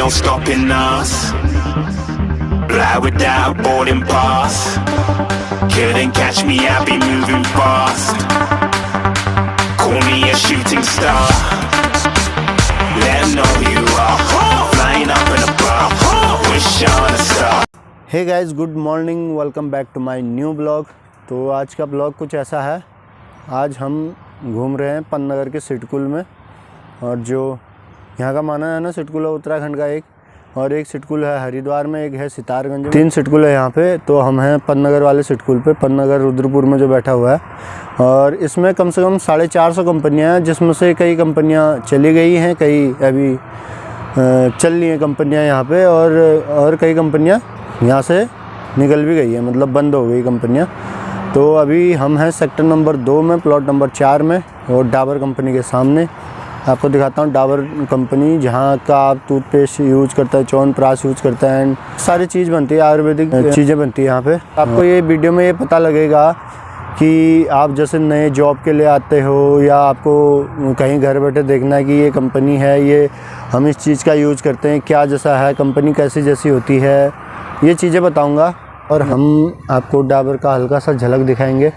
no stopping us. Fly without boarding pass. Couldn't catch me, I'll be moving fast. Call me a shooting star. Let 'em know who you are. Flying up in a bar. Wish on a star. Hey guys, good morning, welcome back to my new blog. तो आज का blog कुछ ऐसा है। आज हम घूम रहे हैं पन्नगर के सिटकुल में, और जो यहाँ का माना है ना, सिटकुल है उत्तराखंड का एक, और एक सिटकुल है हरिद्वार में, एक है सितारगंज में। 3 सिटकुल है यहाँ पे। तो हम हैं पन्नगर वाले सिटकुल पे, पन्नगर रुद्रपुर में जो बैठा हुआ है। और इसमें कम से कम 450 कंपनियाँ हैं, जिसमें से कई कंपनियाँ चली गई हैं, कई अभी चल रही हैं कंपनियाँ यहाँ पे, और कई कंपनियाँ यहाँ से निकल भी गई है, मतलब बंद हो गई कंपनियाँ। तो अभी हम हैं सेक्टर नंबर 2 में, प्लॉट नंबर 4 में, और डाबर कंपनी के सामने। आपको दिखाता हूँ डाबर कंपनी, जहाँ का आप टूथपेस्ट यूज़ करता है, च्यवनप्राश यूज़ करता है, एंड सारी चीज़ बनती है, आयुर्वेदिक चीज़ें बनती है यहाँ पे। आपको ये वीडियो में ये पता लगेगा कि आप जैसे नए जॉब के लिए आते हो, या आपको कहीं घर बैठे देखना है कि ये कंपनी है, ये हम इस चीज़ का यूज़ करते हैं, क्या जैसा है, कंपनी कैसी जैसी होती है, ये चीज़ें बताऊंगा। और हम आपको डाबर का हल्का सा झलक दिखाएंगे।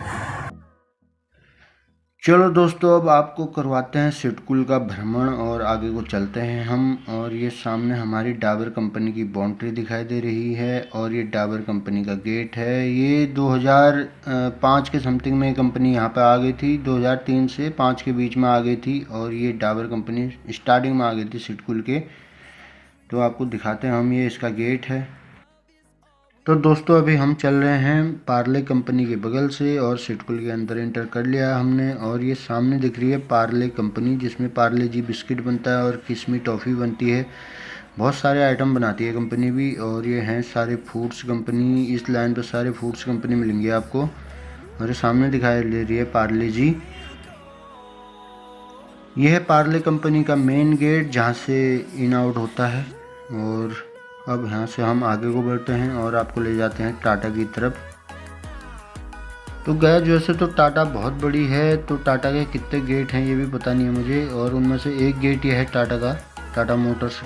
चलो दोस्तों, अब आपको करवाते हैं सिटकुल का भ्रमण, और आगे को चलते हैं हम। और ये सामने हमारी डाबर कंपनी की बाउंड्री दिखाई दे रही है, और ये डाबर कंपनी का गेट है। ये 2005 के समथिंग में कंपनी यहाँ पे आ गई थी, 2003 से 5 के बीच में आ गई थी, और ये डाबर कंपनी स्टार्टिंग में आ गई थी सिटकुल के। तो आपको दिखाते हैं हम, ये इसका गेट है। तो दोस्तों, अभी हम चल रहे हैं पार्ले कंपनी के बगल से, और सिटकुल के अंदर एंटर कर लिया हमने। और ये सामने दिख रही है पार्ले कंपनी, जिसमें पार्ले जी बिस्किट बनता है और किस्मी टॉफ़ी बनती है। बहुत सारे आइटम बनाती है कंपनी भी। और ये हैं सारे फूड्स कंपनी, इस लाइन पर सारे फूड्स कंपनी मिलेंगे आपको। और ये सामने दिखाई दे रही है पार्ले जी। यह है पार्ले कंपनी का मेन गेट, जहाँ से इन आउट होता है। और अब यहाँ से हम आगे को बढ़ते हैं और आपको ले जाते हैं टाटा की तरफ। तो गैस, वैसे तो टाटा बहुत बड़ी है, तो टाटा के कितने गेट हैं ये भी पता नहीं है मुझे, और उनमें से एक गेट ये है टाटा का, टाटा मोटर्स।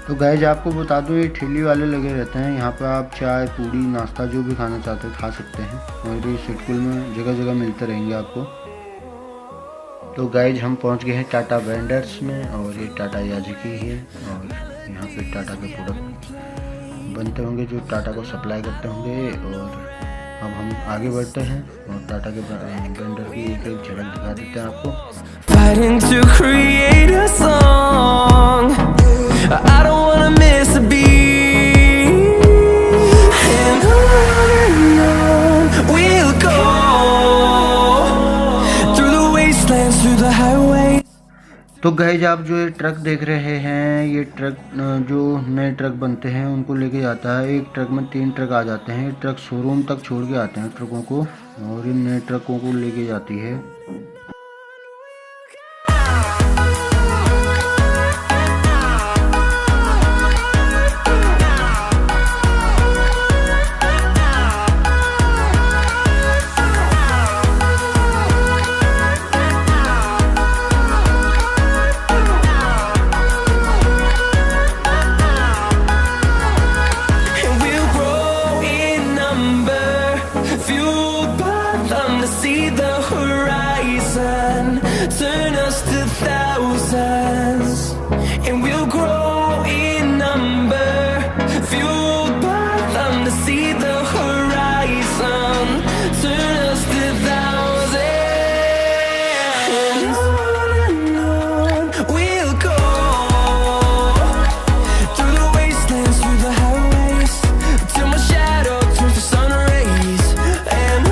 तो गैस, आपको बता दूं, ये ठेली वाले लगे रहते हैं यहाँ पर। आप चाय, पूड़ी, नाश्ता जो भी खाना चाहते हैं खा सकते हैं, और ये सिटकुल में जगह जगह मिलते रहेंगे आपको। तो गाइज, हम पहुंच गए हैं टाटा वेंडर्स में, और ये टाटा याजिकी है, और यहाँ पे टाटा के प्रोडक्ट बनते होंगे जो टाटा को सप्लाई करते होंगे। और अब हम आगे बढ़ते हैं और टाटा के वेंडर की एक झलक दिखा देते हैं आपको। तो गाइज, आप जो ये ट्रक देख रहे हैं, ये ट्रक जो नए ट्रक बनते हैं उनको लेके जाता है। एक ट्रक में 3 ट्रक आ जाते हैं। ट्रक शोरूम तक छोड़ के आते हैं ट्रकों को, और इन नए ट्रकों को लेके जाती है। See the horizon, turn us to thousands, and we'll grow in number, fueled by them to see the horizon, turn us to thousands, and on we'll go, through the wastelands, through the highways, till my shadow turns to sun rays, and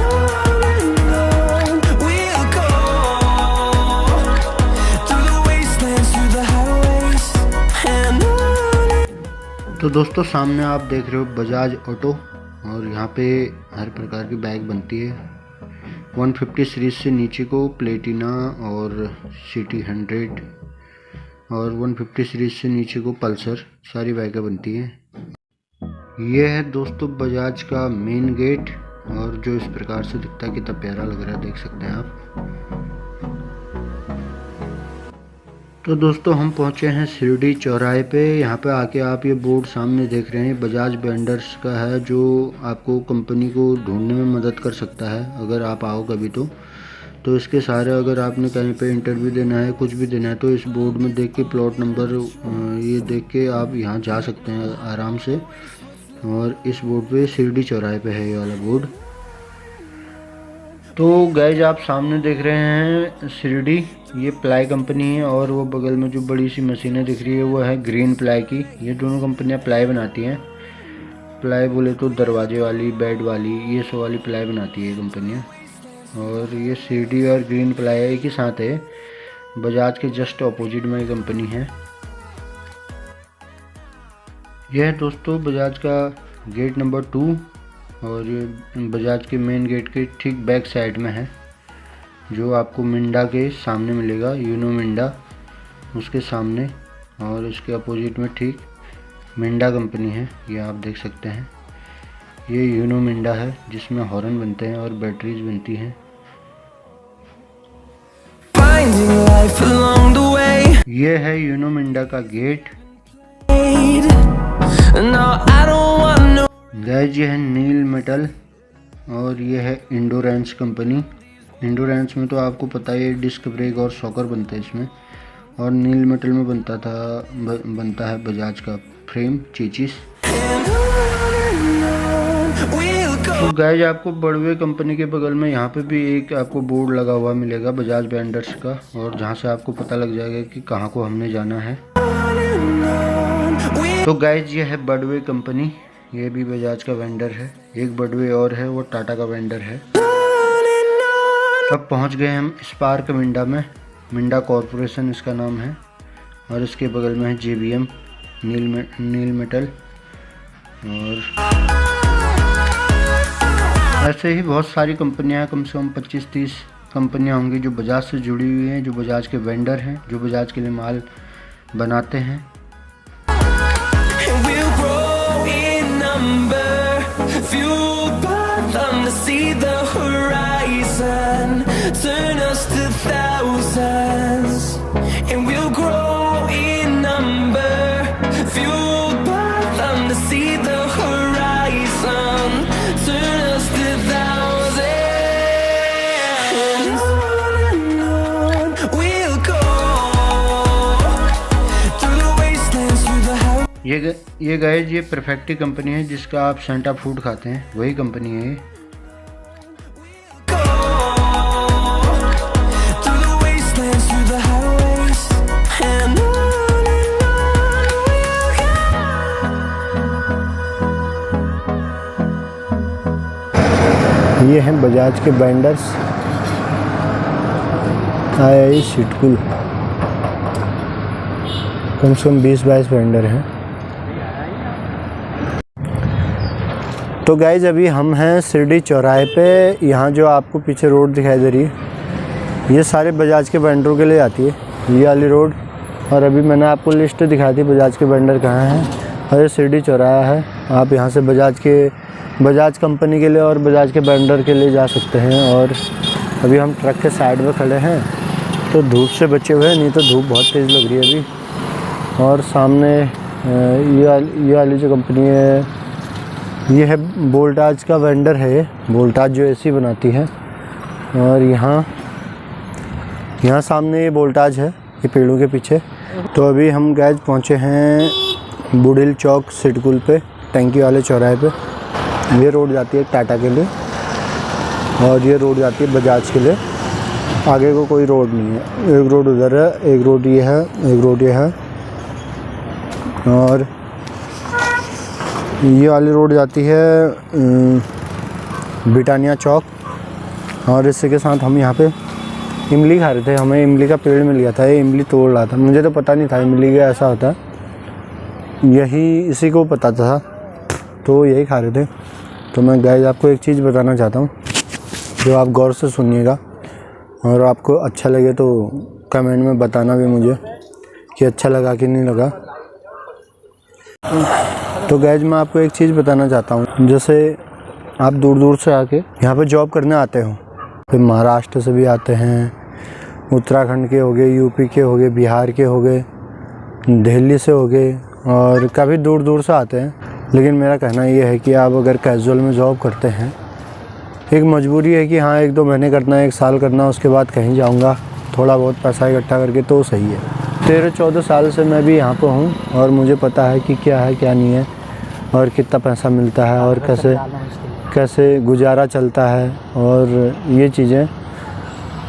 तो दोस्तों, सामने आप देख रहे हो Bajaj auto, और यहाँ पे हर प्रकार की बाइक बनती है। 150 सीरीज से नीचे को प्लेटिना और सिटी 100, और 150 सीरीज से नीचे को पल्सर, सारी बाइकें बनती हैं। ये है दोस्तों बजाज का मेन गेट, और जो इस प्रकार से दिखता है, कितना प्यारा लग रहा है, देख सकते हैं आप। तो दोस्तों हम पहुंचे हैं शिरडी चौराहे पे। यहाँ पे आके आप ये बोर्ड सामने देख रहे हैं बजाज वेंडर्स का है, जो आपको कंपनी को ढूंढने में मदद कर सकता है अगर आप आओ कभी तो इसके सारे, अगर आपने कहीं पे इंटरव्यू देना है, कुछ भी देना है, तो इस बोर्ड में देख के प्लॉट नंबर ये देख के आप यहाँ जा सकते हैं आराम से। और इस बोर्ड पे शिरडी चौराहे पे है ये वाला बोर्ड। तो गाइज आप सामने देख रहे हैं शिरडी, ये प्लाई कंपनी है, और वो बगल में जो बड़ी सी मशीनें दिख रही है वो है ग्रीन प्लाई की। ये दोनों कंपनियां प्लाई बनाती हैं। प्लाई बोले तो दरवाजे वाली, बेड वाली, ये सब वाली प्लाई बनाती है ये कंपनियां। और ये शिरडी और ग्रीन प्लाई एक ही साथ है। बजाज के जस्ट अपोजिट में ये कंपनी है। यह है दोस्तों बजाज का गेट नंबर 2, और ये बजाज के मेन गेट के ठीक बैक साइड में है, जो आपको मिंडा के सामने मिलेगा, यूनो मिंडा उसके सामने। और इसके अपोजिट में ठीक मिंडा कंपनी है, ये आप देख सकते हैं। ये यूनो मिंडा है जिसमें हॉर्न बनते हैं और बैटरीज बनती हैं। ये है यूनो मिंडा का गेट। गाइज ये है नील मेटल, और ये है इंडोरेंस कंपनी। इंडोरेंस में तो आपको पता है डिस्क ब्रेक और शॉकर बनते हैं इसमें, और नील मेटल में बनता है बजाज का फ्रेम चीचिस। तो गाइज आपको बड़वे कंपनी के बगल में यहाँ पे भी एक आपको बोर्ड लगा हुआ मिलेगा बजाज वेंडर्स का, और जहाँ से आपको पता लग जाएगा कि कहाँ को हमने जाना है। तो गाइज ये है बड़वे कंपनी, ये भी बजाज का वेंडर है। एक बड़वे और है, वो टाटा का वेंडर है। अब पहुंच गए हम स्पार्क मिंडा में। मिंडा कॉरपोरेशन इसका नाम है, और इसके बगल में है JBM नील मेटल। और ऐसे ही बहुत सारी कंपनियां हैं, कम से कम 25-30 कंपनियां होंगी जो बजाज से जुड़ी हुई हैं, जो बजाज के वेंडर हैं, जो बजाज के लिए माल बनाते हैं। Fueled by them to see the horizon, turn us to thousands, and we'll grow in number. Fueled by them to see the horizon, turn us to thousands, and on we'll go through the wastelands, through the highways. ये guys ये परफेक्टी company है जिसका आप Santa food खाते हैं, वही company है ये। ये हैं बजाज के वेंडर्स आई सिटकुल, कम से कम 20-22 वेंडर हैं। तो गाइज अभी हम हैं शिरडी चौराहे पे। यहाँ जो आपको पीछे रोड दिखाई दे रही है, ये सारे बजाज के वेंडरों के लिए आती है, ये वाली रोड। और अभी मैंने आपको लिस्ट दिखा दी बजाज के वेंडर कहाँ हैं, और ये शिरडी चौराहा है। आप यहाँ से बजाज कंपनी के लिए और बजाज के वेंडर के लिए जा सकते हैं। और अभी हम ट्रक के साइड में खड़े हैं, तो धूप से बचे हुए हैं, नहीं तो धूप बहुत तेज़ लग रही है अभी। और सामने ये वाली जो कंपनी है, ये है वोल्टाज का वेंडर है, वोल्टाज जो AC बनाती है। और यहाँ सामने ये वोल्टाज है, ये पेड़ों के पीछे। तो अभी हम गैज पहुँचे हैं बुडिल चौक सिटकुल पे, टंकी वाले चौराहे पे। ये रोड जाती है टाटा के लिए, और ये रोड जाती है बजाज के लिए। आगे को कोई रोड नहीं है, एक रोड उधर है, एक रोड ये है, एक रोड ये है। और ये वाली रोड जाती है बिटानिया चौक। और इसी के साथ हम यहाँ पे इमली खा रहे थे, हमें इमली का पेड़ मिल गया था, ये इमली तोड़ रहा था। मुझे तो पता नहीं था इमली का ऐसा होता है, यही इसी को पता था, तो यही खा रहे थे। तो मैं गाइस आपको एक चीज़ बताना चाहता हूँ, जो आप गौर से सुनिएगा, और आपको अच्छा लगे तो कमेंट में बताना भी मुझे कि अच्छा लगा कि नहीं लगा। तो गाइस मैं आपको एक चीज़ बताना चाहता हूँ, जैसे आप दूर दूर से आके यहाँ पे जॉब करने आते हो, फिर महाराष्ट्र से भी आते हैं, उत्तराखंड के हो गए, यूपी के हो गए, बिहार के हो गए, दिल्ली से हो गए और काफ़ी दूर दूर से आते हैं। लेकिन मेरा कहना ये है कि आप अगर कैजुअल में जॉब करते हैं, एक मजबूरी है कि हाँ 1-2 महीने करना है, 1 साल करना, उसके बाद कहीं जाऊँगा थोड़ा बहुत पैसा इकट्ठा करके, तो सही है। 13-14 साल से मैं भी यहाँ पर हूँ और मुझे पता है कि क्या है क्या नहीं है और कितना पैसा मिलता है और कैसे गुजारा चलता है और ये चीज़ें।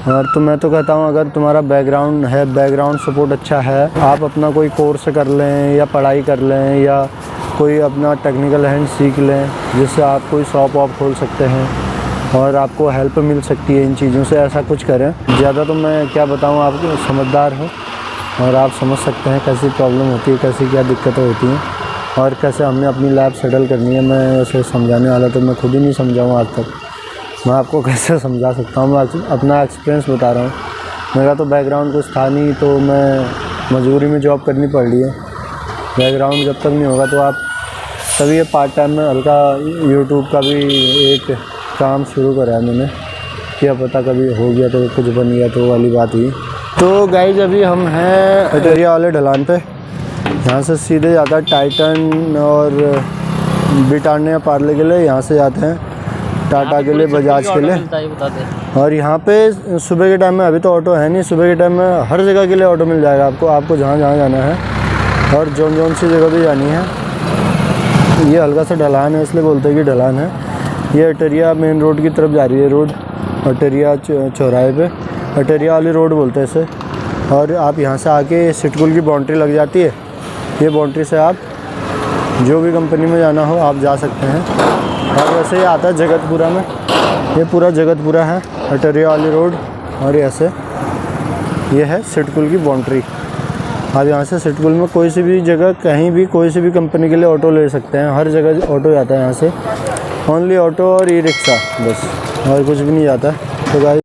और तो मैं तो कहता हूँ अगर तुम्हारा बैकग्राउंड है, बैकग्राउंड सपोर्ट अच्छा है, आप अपना कोई कोर्स कर लें या पढ़ाई कर लें या कोई अपना टेक्निकल हैंड सीख लें, जिससे आप कोई शॉप वॉप खोल सकते हैं और आपको हेल्प मिल सकती है इन चीज़ों से। ऐसा कुछ करें। ज़्यादा तो मैं क्या बताऊँ, आप समझदार हो और आप समझ सकते हैं कैसी प्रॉब्लम होती है, कैसी क्या दिक्कतें होती हैं और कैसे हमने अपनी लाइफ सेटल करनी है। मैं वैसे समझाने वाला तो मैं खुद ही नहीं समझाऊँ आज तक, मैं आपको कैसे समझा सकता हूँ। मैं अपना एक्सपीरियंस बता रहा हूँ। मेरा तो बैकग्राउंड कुछ था नहीं, तो मैं मजबूरी में जॉब करनी पड़ रही है। बैकग्राउंड जब तक नहीं होगा तो आप तभी ये पार्ट टाइम में हल्का यूट्यूब का भी एक काम शुरू करा है मैंने, क्या पता कभी हो गया तो कुछ बन गया तो वाली बात हुई। तो गाइज अभी हम हैं अटरिया वाले ढलान पे, यहाँ से सीधे जाता है टाइटन और ब्रिटानिया पार्ले के लिए, यहाँ से जाते हैं टाटा के लिए, बजाज के लिए। और यहाँ पे सुबह के टाइम में, अभी तो ऑटो है नहीं, सुबह के टाइम में हर जगह के लिए ऑटो मिल जाएगा आपको जहाँ जाना है और जौन सी जगह भी जानी है। ये हल्का सा ढलान है इसलिए बोलते हैं कि ढलान है। ये अटरिया मेन रोड की तरफ जा रही है रोड, अटरिया चौराहे पे, अटरिया वाली रोड बोलते हैं इसे। और आप यहाँ से आके सिटकुल की बाउंड्री लग जाती है, ये बाउंड्री से आप जो भी कंपनी में जाना हो आप जा सकते हैं। और वैसे ही आता है जगतपुरा में, ये पूरा जगतपुरा है अटरिया वाली रोड। और ऐसे ये है सिटकुल की बाउंड्री। आप यहाँ से सिटकुल में कोई सी भी जगह, कहीं भी कोई सी भी कंपनी के लिए ऑटो ले सकते हैं। हर जगह ऑटो जाता है यहाँ से, ओनली ऑटो और ई रिक्शा बस, और कुछ भी नहीं जाता। तो गाइस